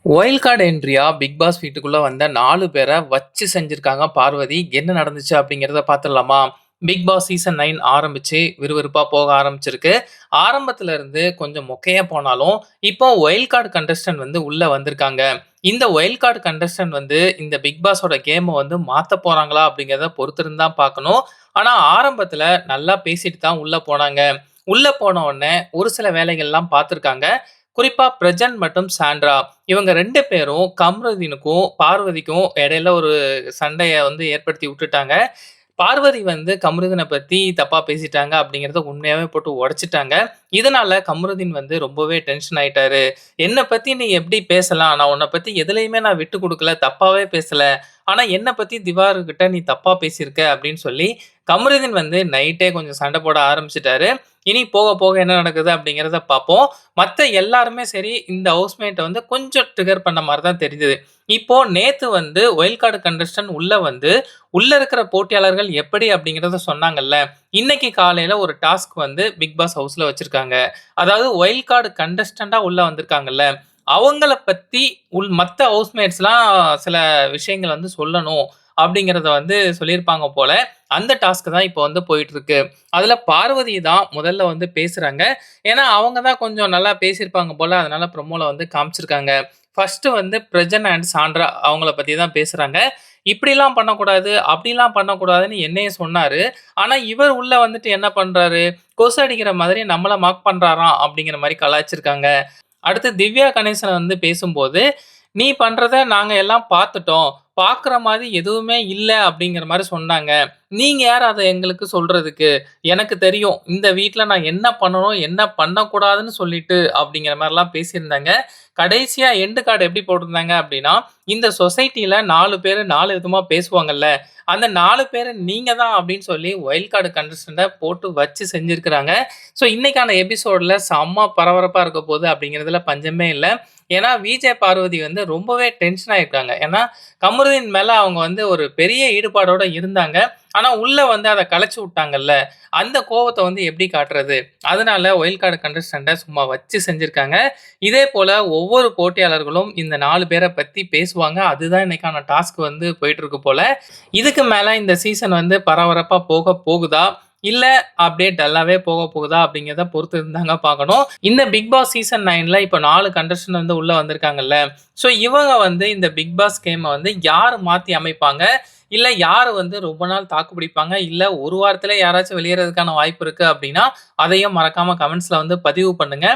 Wild card என்ட்ரியா big pass வீட்டுக்குள்ள வந்த 4 பேர வச்சு செஞ்சிருக்காங்க பார்வதி. என்ன நடந்துச்சு அப்படிங்கிறத பார்த்துடலாமா? பிக் பாஸ் சீசன் 9 ஆரம்பிச்சு விறுவிறுப்பா போக ஆரம்பிச்சிருக்கு. ஆரம்பத்துல இருந்து கொஞ்சம் மொக்கையா போனாலும், இப்போ ஒயில்ட் கார்ட் கண்டஸ்டன்ட் வந்து உள்ள வந்திருக்காங்க. இந்த ஒயில்ட் கார்ட் கண்டஸ்டன்ட் வந்து இந்த பிக் பாஸோட கேம வந்து மாத்தப் போறாங்களா அப்படிங்கிறத பொறுத்திருந்து தான் பார்க்கணும். ஆனா ஆரம்பத்துல நல்லா பேசிட்டு தான் உள்ள போனாங்க. உள்ள போன உடனே ஒரு சில வேலைகள்லாம் பார்த்திருக்காங்க. குறிப்பா பிரஜன் மற்றும் சாண்ட்ரா இவங்க 2 பேரும் கம்ருதீனுக்கும், பார்வதிக்கும் இடையில ஒரு சண்டைய வந்து ஏற்படுத்தி விட்டுட்டாங்க. பார்வதி வந்து கம்ருதீன பத்தி தப்பா பேசிட்டாங்க அப்படிங்கிறத உண்மையாவே போட்டு உடைச்சுட்டாங்க. இதனால கம்ருதீன் வந்து ரொம்பவே டென்ஷன் ஆயிட்டாரு. "என்ன பத்தி நீ எப்படி பேசலாம்? நான் உன்ன பத்தி எதுலயுமே நான் விட்டு குடுக்கல. தப்பாவே பேசல. ஆனா என்ன பத்தி திவார் கிட்ட நீ தப்பா பேசியிருக்க" அப்படின்னு சொல்லி கம்ருதீன் வந்து நைட்டே கொஞ்சம் சண்டை போட ஆரம்பிச்சுட்டாரு. இனி போக போக என்ன நடக்குது அப்படிங்கிறத பார்ப்போம். மத்த எல்லாருமே சரி, இந்த ஹவுஸ்மேட்ட வந்து கொஞ்சம் ட்ரிகர் பண்ண மாரி தான் தெரிஞ்சது. இப்போ நேத்து வந்து ஒயில்ட் கார்ட் கண்டஸ்டன்ட் உள்ள வந்து, உள்ள இருக்கிற போட்டியாளர்கள் எப்படி அப்படிங்கிறத சொன்னாங்கல்ல. இன்னைக்கு காலையில ஒரு டாஸ்க் வந்து பிக் பாஸ் ஹவுஸ்ல வச்சிருக்காங்க. அதாவது ஒயில்ட் கார்ட் கண்டஸ்டன்ட்டா உள்ள வந்திருக்காங்கல்ல, அவங்கள பத்தி மத்த ஹவுஸ்மேட்ஸ்லாம் சில விஷயங்கள் வந்து சொல்லணும் அப்படிங்கிறத வந்து சொல்லியிருப்பாங்க போல. அந்த டாஸ்க் தான் இப்போ வந்து போயிட்டு இருக்கு. அதுல பார்வதி தான் முதல்ல வந்து பேசுறாங்க. ஏன்னா, அவங்க தான் கொஞ்சம் நல்லா பேசியிருப்பாங்க போல. அதனால ப்ரோமோல வந்து காமிச்சிருக்காங்க. ஃபர்ஸ்ட்டு வந்து பிரஜன் அண்ட் சாண்ட்ரா அவங்கள பத்தி தான் பேசுறாங்க. இப்படிலாம் பண்ணக்கூடாது, அப்படிலாம் பண்ணக்கூடாதுன்னு என்னைய சொன்னாரு. ஆனா, இவர் உள்ள வந்துட்டு என்ன பண்றாரு, கொசு அடிக்கிற மாதிரி நம்மள மார்க் பண்றாராம் அப்படிங்கிற மாரி கலாய்ச்சிருக்காங்க. அடுத்து திவ்யா கணேசன் வந்து பேசும்போது, "நீ பண்றத நாங்க எல்லாம் பார்த்துட்டோம். பார்க்குற மாரி எதுவுமே இல்ல." அப்படிங்கிற மாரி சொன்னாங்க. "நீங்க யார் அத எங்களுக்கு சொல்றதுக்கு? எனக்கு தெரியும். இந்த வீட்ல நான் என்ன பண்ணணும், என்ன பண்ணக்கூடாதுன்னு சொல்லிட்டு." அப்படிங்கிற மாரிலாம் பேசியிருந்தாங்க. கடைசியா எண்ட் கார்ட் எப்படி போட்டிருந்தாங்க அப்படின்னா, இந்த சொசைட்டில 4 பேரு 4 விதமா பேசுவாங்கல்ல. அந்த 4 பேரு நீங்க தான் அப்படின்னு சொல்லி ஒயில்ட் கார்ட் கண்டஸ்டன்ட்ட போட்டு வச்சு செஞ்சிருக்கிறாங்க. ஸோ இன்னைக்கான எபிசோட்ல செம்ம பரபரப்பா இருக்க போகுது அப்படிங்கிறதுல பஞ்சமே இல்ல. ஏன்னா, விஜே பார்வதி வந்து ரொம்பவே டென்ஷன் ஆயிருக்காங்க. ஏன்னா, கமருதீன் மேல அவங்க வந்து ஒரு பெரிய ஈடுபாடோட இருந்தாங்க. ஆனா, உள்ள வந்து அத கலச்சு விட்டாங்கல்ல. அந்த கோவத்த வந்து எப்படி காட்டுறது? அதனால ஒயில்ட் கார்ட் கண்டஸ்டன்ட்ட சும்மா வச்சு செஞ்சிருக்காங்க. இதே போல ஒவ்வொரு போட்டியாளர்களும் இந்த 4 பேர பத்தி பேசுவாங்க. அதுதான் இன்னைக்கான டாஸ்க் வந்து போயிட்டு இருக்கு போல. இதுக்கு மேல இந்த சீசன் வந்து பரபரப்பா போக போகுதா? இல்ல அப்படியே டல்லாவே போக போகுதா? அப்படிங்கிறத பொறுத்து இருந்து தாங்க பார்க்கணும். இந்த பிக் பாஸ் சீசன் 9ல இப்ப 4 கண்டஸ்டன்ட் வந்து உள்ள வந்திருக்காங்கல்ல. ஸோ இவங்க வந்து இந்த பிக் பாஸ் கேம வந்து யாரு மாத்தி அமைப்பாங்க? இல்ல யாரு வந்து ரொம்ப நாள் தாக்கு பிடிப்பாங்க? இல்ல ஒரு வாரத்திலே யாராச்சும் வெளியேறதுக்கான வாய்ப்பு இருக்கு அப்படின்னா, அதையும் மறக்காம கமெண்ட்ஸ்ல வந்து பதிவு பண்ணுங்க.